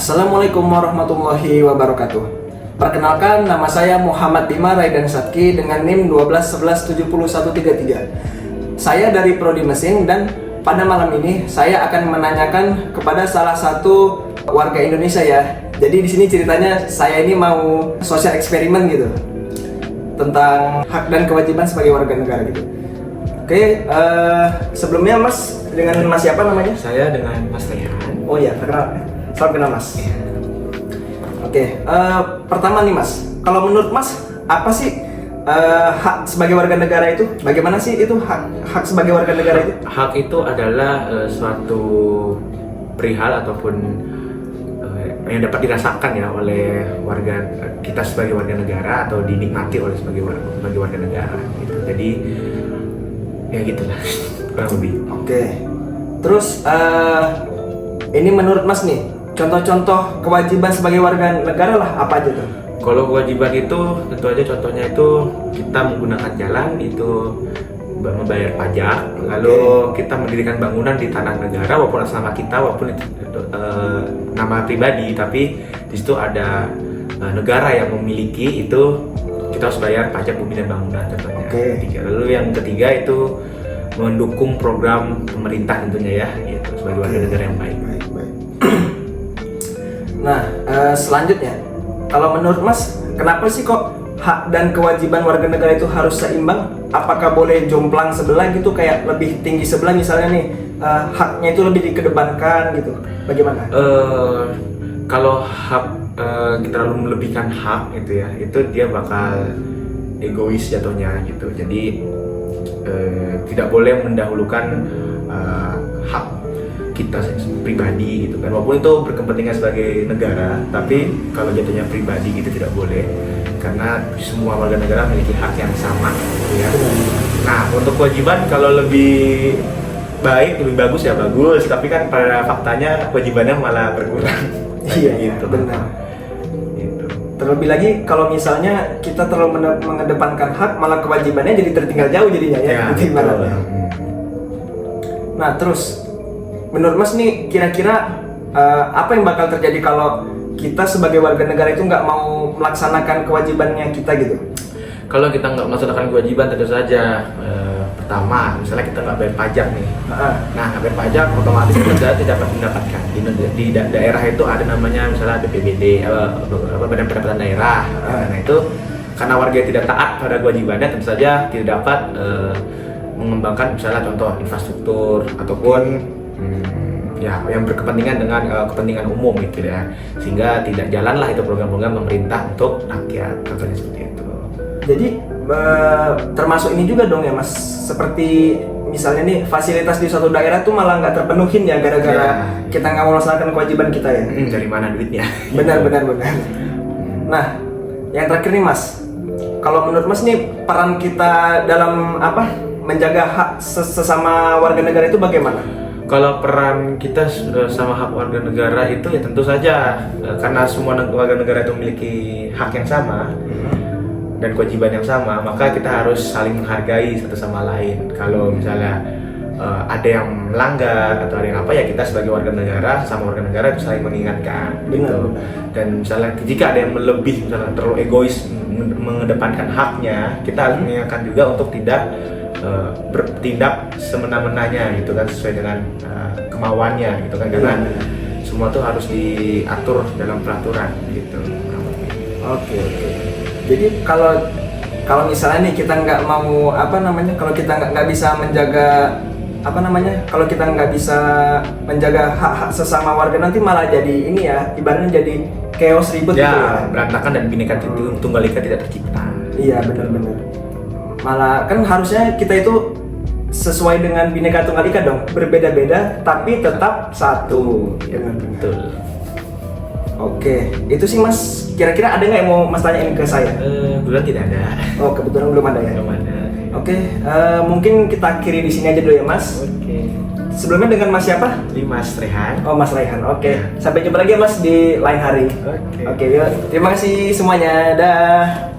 Assalamualaikum warahmatullahi wabarakatuh. Perkenalkan, nama saya Muhammad Bima Raidan Satki dengan NIM 12117133. Saya dari Prodi Mesin dan pada malam ini saya akan menanyakan kepada salah satu warga Indonesia ya. Jadi di sini ceritanya saya ini mau sosial eksperimen gitu tentang hak dan kewajiban sebagai warga negara gitu. Oke, sebelumnya Mas dengan Mas siapa namanya? Saya dengan Mas Rehan. Oh iya, salam kenal Mas. Oke, pertama nih Mas, kalau menurut Mas apa sih hak sebagai warga negara itu? Bagaimana sih itu hak sebagai warga negara itu? Hak itu adalah suatu perihal ataupun yang dapat dirasakan ya oleh warga kita sebagai warga negara atau dinikmati oleh sebagai warga negara. Gitu. Jadi ya gitulah kurang lebih. Oke, terus ini menurut Mas nih, contoh-contoh kewajiban sebagai warga negara lah apa aja tuh? Kalau kewajiban itu tentu aja contohnya itu kita menggunakan jalan itu membayar pajak, lalu kita mendirikan bangunan di tanah negara walaupun atas nama kita walaupun nama pribadi, tapi di situ ada negara yang memiliki itu kita harus bayar pajak bumi dan bangunan contohnya. Lalu yang ketiga itu mendukung program pemerintah tentunya ya, itu sebagai warga negara yang baik. Nah, selanjutnya, kalau menurut Mas, kenapa sih kok hak dan kewajiban warga negara itu harus seimbang? Apakah boleh jomplang sebelah gitu, kayak lebih tinggi sebelah misalnya nih, haknya itu lebih dikedepankan gitu? Bagaimana? Kalau hak kita terlalu melebihkan hak gitu ya, itu dia bakal egois jatuhnya gitu. Jadi tidak boleh mendahulukan hak kita pribadi gitu kan, walaupun itu berkepentingan sebagai negara, tapi kalau jatuhnya pribadi gitu tidak boleh, karena semua warga negara memiliki hak yang sama gitu ya. Nah, untuk kewajiban kalau lebih baik, lebih bagus ya bagus, tapi kan pada faktanya kewajibannya malah berkurang. Iya gitu. Benar. Gitu. Terlebih lagi kalau misalnya kita terlalu mengedepankan hak, malah kewajibannya jadi tertinggal jauh jadinya ya. Nah, terus menurut Mas nih kira-kira apa yang bakal terjadi kalau kita sebagai warga negara itu nggak mau melaksanakan kewajibannya kita gitu? Kalau kita nggak melaksanakan kewajiban tentu saja pertama, misalnya kita nggak bayar pajak nih. Nah, bayar pajak otomatis kita tidak dapat mendapatkan di daerah itu ada namanya misalnya BPBD, Badan Pendapatan Daerah. Nah itu karena warga tidak taat pada kewajibannya, tentu saja tidak dapat mengembangkan misalnya contoh infrastruktur ataupun ya yang berkepentingan dengan kepentingan umum gitu ya, sehingga tidak jalanlah itu program-program pemerintah untuk rakyat, contohnya seperti itu. Jadi termasuk ini juga dong ya Mas, seperti misalnya nih fasilitas di suatu daerah tuh malah nggak terpenuhin ya gara-gara kita nggak mau melaksanakan kewajiban kita ya. Dari mana duitnya? Benar. Nah, yang terakhir nih Mas, kalau menurut Mas nih peran kita dalam menjaga hak sesama warga negara itu bagaimana? Kalau peran kita sama hak warga negara itu ya tentu saja karena semua warga negara itu memiliki hak yang sama dan kewajiban yang sama, maka kita harus saling menghargai satu sama lain. Kalau misalnya ada yang melanggar atau ada yang ya kita sebagai warga negara sama warga negara itu saling mengingatkan gitu. Dan misalnya jika ada yang melebih, misalnya terlalu egois mengedepankan haknya, kita harus mengingatkan juga untuk tidak bertindak semena-menanya gitu kan, sesuai dengan kemauannya gitu kan, karena semua tuh harus diatur dalam peraturan gitu. Oke. Jadi kalau misalnya nih kita nggak mau kalau kita nggak bisa menjaga kalau kita nggak bisa menjaga hak sesama warga, nanti malah jadi ini ya, ibaratnya jadi chaos ribut ya, gitu ya, berantakan dan Bhinneka Tunggal Ika tidak tercipta. Iya benar. Malah kan harusnya kita itu sesuai dengan Bhinneka Tunggal Ika dong, berbeda-beda tapi tetap satu. Ya, betul. Oke, itu sih Mas. Kira-kira ada nggak yang mau Mas tanyain ke saya? Kebetulan tidak ada. Oh, kebetulan belum ada ya? Belum ada. Oke, mungkin kita akhiri di sini aja dulu ya Mas. Oke. Sebelumnya dengan Mas siapa? Ini Mas Rehan. Oh, Mas Rehan. Oke. Sampai jumpa lagi ya Mas di lain hari. Oke. Oke, yuk. Terima kasih semuanya. Dah.